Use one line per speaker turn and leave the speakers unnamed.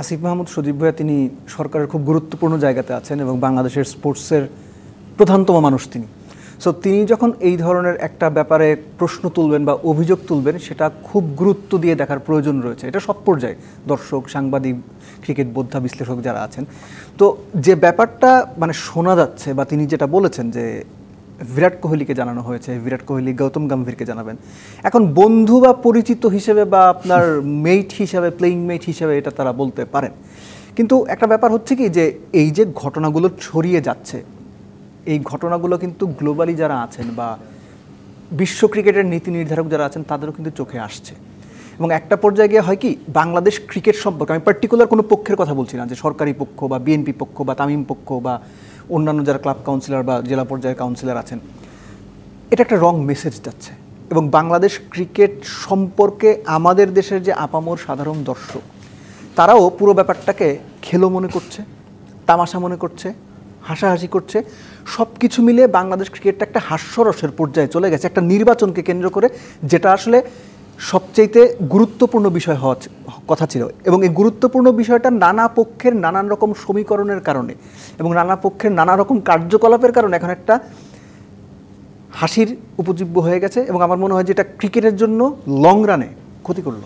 আসিফ মাহমুদ সজীব ভাইয়া তিনি সরকারের খুব গুরুত্বপূর্ণ জায়গাতে আছেন এবং বাংলাদেশের স্পোর্টসের প্রধানতম মানুষ তিনি। সো তিনি যখন এই ধরনের একটা ব্যাপারে প্রশ্ন তুলবেন বা অভিযোগ তুলবেন, সেটা খুব গুরুত্ব দিয়ে দেখার প্রয়োজন রয়েছে। এটা সব পর্যায়ে দর্শক, সাংবাদিক, ক্রিকেট বোদ্ধা, বিশ্লেষক যারা আছেন। তো যে ব্যাপারটা মানে শোনা যাচ্ছে বা তিনি যেটা বলেছেন যে বিরাট কোহলিকে জানানো হয়েছে, বিরাট কোহলি গৌতম গম্ভীরকে জানাবেন। এখন বন্ধু বা পরিচিত হিসেবে বা আপনার মেট হিসেবে, প্লেইং মেট হিসেবে এটা তারা বলতে পারেন, কিন্তু একটা ব্যাপার হচ্ছে কি যে এই যে ঘটনাগুলো ছড়িয়ে যাচ্ছে, এই ঘটনাগুলো কিন্তু গ্লোবালি যারা আছেন বা বিশ্ব ক্রিকেটের নীতি নির্ধারক যারা আছেন তাদেরও কিন্তু চোখে আসছে। এবং একটা পর্যায়ে গিয়ে হয় কি, বাংলাদেশ ক্রিকেট সম্পর্কে, আমি পার্টিকুলার কোনো পক্ষের কথা বলছি না, যে সরকারি পক্ষ বা বিএনপি পক্ষ বা তামিম পক্ষ বা অন্যান্য যারা ক্লাব কাউন্সিলর বা জেলা পর্যায়ের কাউন্সিলর আছেন, এটা একটা রং মেসেজ যাচ্ছে। এবং বাংলাদেশ ক্রিকেট সম্পর্কে আমাদের দেশের যে আপামর সাধারণ দর্শক, তারাও পুরো ব্যাপারটাকে খেলো মনে করছে, তামাশা মনে করছে, হাসাহাসি করছে। সব কিছু মিলে বাংলাদেশ ক্রিকেটটা একটা হাস্যরসের পর্যায়ে চলে গেছে, একটা নির্বাচনকে কেন্দ্র করে, যেটা আসলে সবচেয়ে গুরুত্বপূর্ণ বিষয় হওয়ার কথা ছিল। এবং এই গুরুত্বপূর্ণ বিষয়টা নানা পক্ষের নানান রকম সমীকরণের কারণে এবং নানা পক্ষের নানা রকম কার্যকলাপের কারণে এখন একটা হাসির উপজীব্য হয়ে গেছে। এবং আমার মনে হয় যে এটা ক্রিকেটের জন্য লং রানে ক্ষতি করলো।